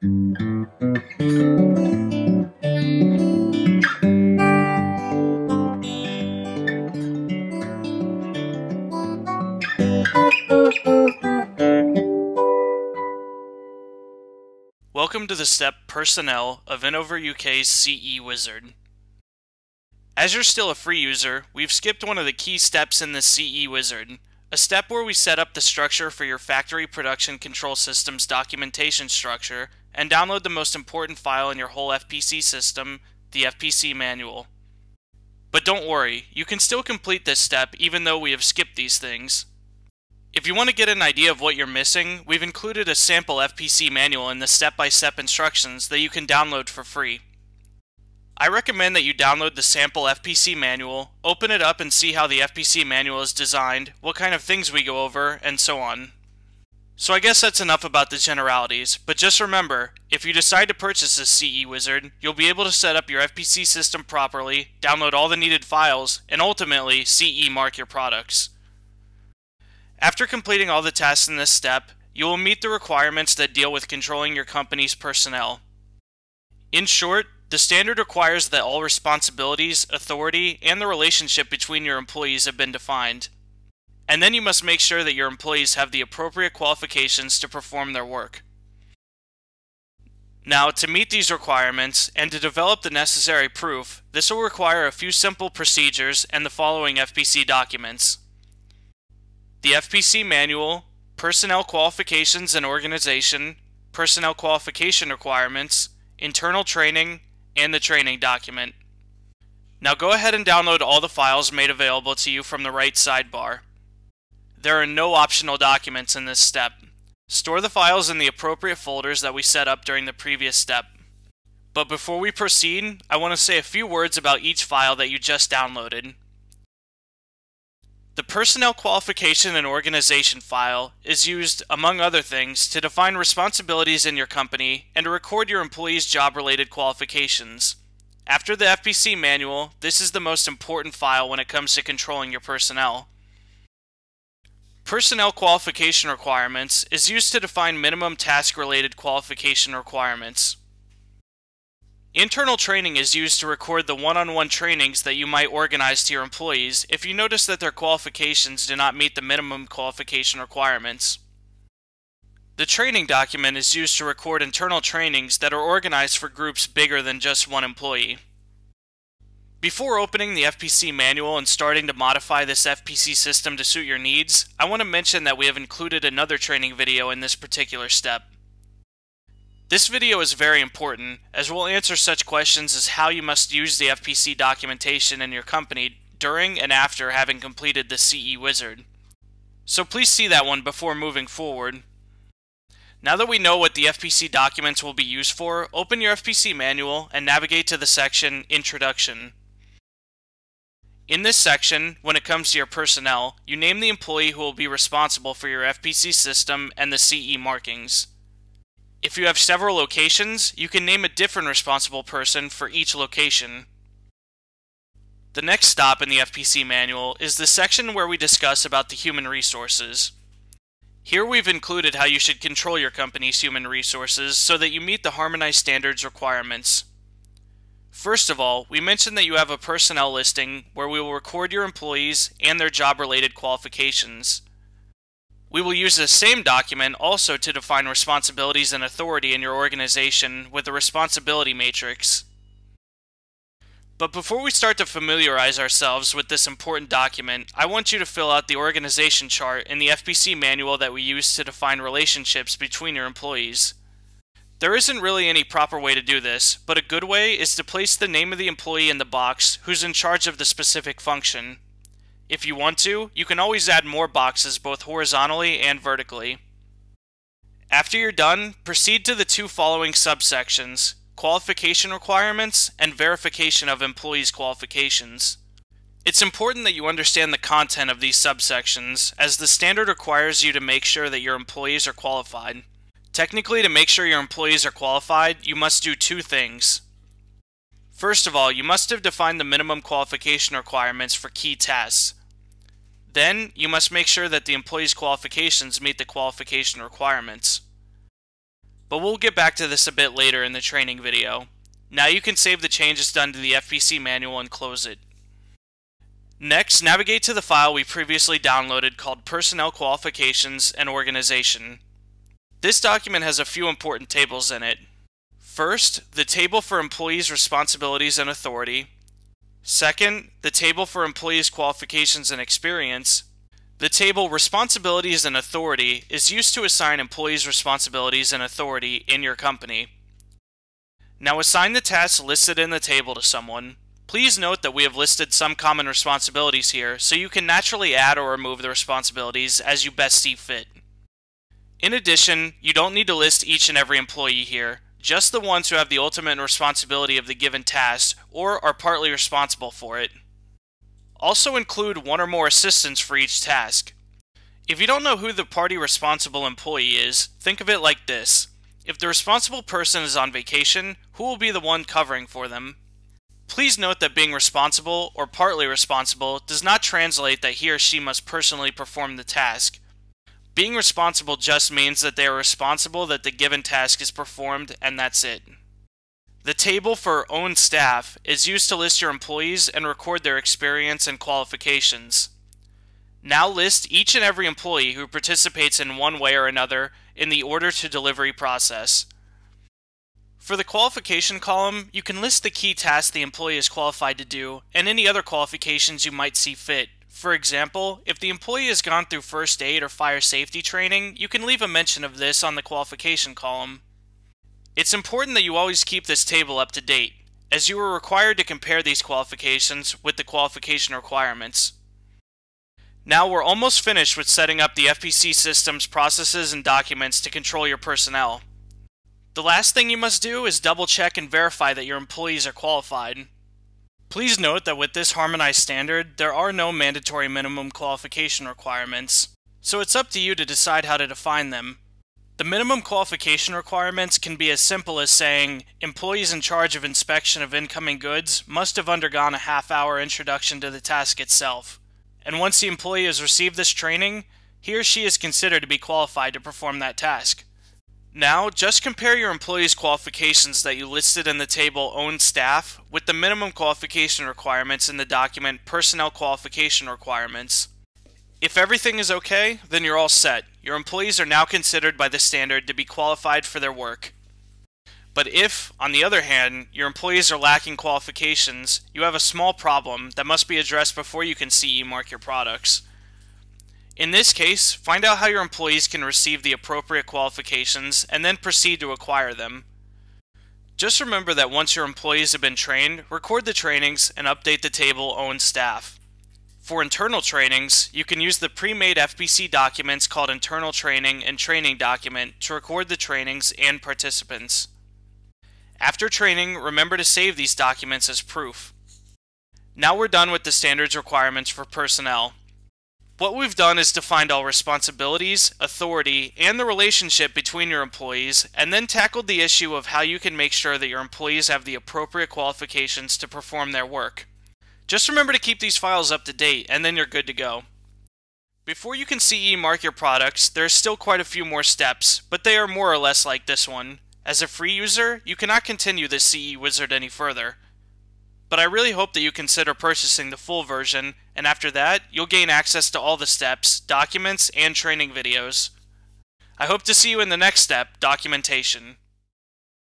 Welcome to the step Personnel of Innover UK's CE Wizard. As you're still a free user, we've skipped one of the key steps in the CE Wizard, a step where we set up the structure for your factory production control system's documentation structure and download the most important file in your whole FPC system, the FPC manual. But don't worry, you can still complete this step even though we have skipped these things. If you want to get an idea of what you're missing, we've included a sample FPC manual in the step-by-step instructions that you can download for free. I recommend that you download the sample FPC manual, open it up and see how the FPC manual is designed, what kind of things we go over, and so on. So I guess that's enough about the generalities, but just remember, if you decide to purchase this CE Wizard, you'll be able to set up your FPC system properly, download all the needed files, and ultimately CE mark your products. After completing all the tasks in this step, you will meet the requirements that deal with controlling your company's personnel. In short, the standard requires that all responsibilities, authority, and the relationship between your employees have been defined. And then you must make sure that your employees have the appropriate qualifications to perform their work. Now, to meet these requirements and to develop the necessary proof, this will require a few simple procedures and the following FPC documents: the FPC Manual, Personnel Qualifications and Organization, Personnel Qualification Requirements, Internal Training, and the Training Document. Now go ahead and download all the files made available to you from the right sidebar. There are no optional documents in this step. Store the files in the appropriate folders that we set up during the previous step. But before we proceed, I want to say a few words about each file that you just downloaded. The Personnel Qualification and Organization file is used, among other things, to define responsibilities in your company and to record your employees' job-related qualifications. After the FPC manual, this is the most important file when it comes to controlling your personnel. Personnel Qualification Requirements is used to define minimum task-related qualification requirements. Internal training is used to record the one-on-one trainings that you might organize to your employees if you notice that their qualifications do not meet the minimum qualification requirements. The training document is used to record internal trainings that are organized for groups bigger than just one employee. Before opening the FPC manual and starting to modify this FPC system to suit your needs, I want to mention that we have included another training video in this particular step. This video is very important, as we'll answer such questions as how you must use the FPC documentation in your company during and after having completed the CE Wizard. So please see that one before moving forward. Now that we know what the FPC documents will be used for, open your FPC manual and navigate to the section Introduction. In this section, when it comes to your personnel, you name the employee who will be responsible for your FPC system and the CE markings. If you have several locations, you can name a different responsible person for each location. The next stop in the FPC manual is the section where we discuss about the human resources. Here we've included how you should control your company's human resources so that you meet the Harmonized standards requirements. First of all, we mentioned that you have a personnel listing where we will record your employees and their job-related qualifications. We will use the same document also to define responsibilities and authority in your organization with a responsibility matrix. But before we start to familiarize ourselves with this important document, I want you to fill out the organization chart in the FPC manual that we use to define relationships between your employees. There isn't really any proper way to do this, but a good way is to place the name of the employee in the box who's in charge of the specific function. If you want to, you can always add more boxes both horizontally and vertically. After you're done, proceed to the two following subsections: Qualification Requirements and Verification of Employees' Qualifications. It's important that you understand the content of these subsections, as the standard requires you to make sure that your employees are qualified. Technically, to make sure your employees are qualified, you must do two things. First of all, you must have defined the minimum qualification requirements for key tasks. Then, you must make sure that the employee's qualifications meet the qualification requirements. but we'll get back to this a bit later in the training video. Now you can save the changes done to the FPC manual and close it. Next, navigate to the file we previously downloaded called Personnel Qualifications and Organization. This document has a few important tables in it. First, the table for employees' responsibilities and authority. Second, the table for employees' qualifications and experience. The table Responsibilities and Authority is used to assign employees' responsibilities and authority in your company. Now assign the tasks listed in the table to someone. Please note that we have listed some common responsibilities here, so you can naturally add or remove the responsibilities as you best see fit. In addition, you don't need to list each and every employee here, just the ones who have the ultimate responsibility of the given task or are partly responsible for it. Also include one or more assistants for each task. If you don't know who the party responsible employee is, think of it like this. If the responsible person is on vacation, who will be the one covering for them? Please note that being responsible or partly responsible does not translate that he or she must personally perform the task. Being responsible just means that they are responsible that the given task is performed, and that's it. The table for Own Staff is used to list your employees and record their experience and qualifications. Now list each and every employee who participates in one way or another in the order to delivery process. For the qualification column, you can list the key tasks the employee is qualified to do and any other qualifications you might see fit. For example, if the employee has gone through first aid or fire safety training, you can leave a mention of this on the qualification column. It's important that you always keep this table up to date, as you are required to compare these qualifications with the qualification requirements. Now we're almost finished with setting up the FPC system's processes and documents to control your personnel. The last thing you must do is double check and verify that your employees are qualified. Please note that with this harmonized standard, there are no mandatory minimum qualification requirements, so it's up to you to decide how to define them. The minimum qualification requirements can be as simple as saying, employees in charge of inspection of incoming goods must have undergone a half-hour introduction to the task itself, and once the employee has received this training, he or she is considered to be qualified to perform that task. Now, just compare your employees' qualifications that you listed in the table Own Staff with the minimum qualification requirements in the document Personnel Qualification Requirements. If everything is okay, then you're all set. Your employees are now considered by the standard to be qualified for their work. But if, on the other hand, your employees are lacking qualifications, you have a small problem that must be addressed before you can CE mark your products. In this case, find out how your employees can receive the appropriate qualifications and then proceed to acquire them. Just remember that once your employees have been trained, record the trainings and update the table Own Staff. For internal trainings, you can use the pre-made FPC documents called Internal Training and Training Document to record the trainings and participants. After training, remember to save these documents as proof. Now we're done with the standards requirements for personnel. What we've done is defined all responsibilities, authority, and the relationship between your employees, and then tackled the issue of how you can make sure that your employees have the appropriate qualifications to perform their work. Just remember to keep these files up to date, and then you're good to go. Before you can CE mark your products, there are still quite a few more steps, but they are more or less like this one. As a free user, you cannot continue this CE wizard any further. But I really hope that you consider purchasing the full version, and after that, you'll gain access to all the steps, documents, and training videos. I hope to see you in the next step, documentation.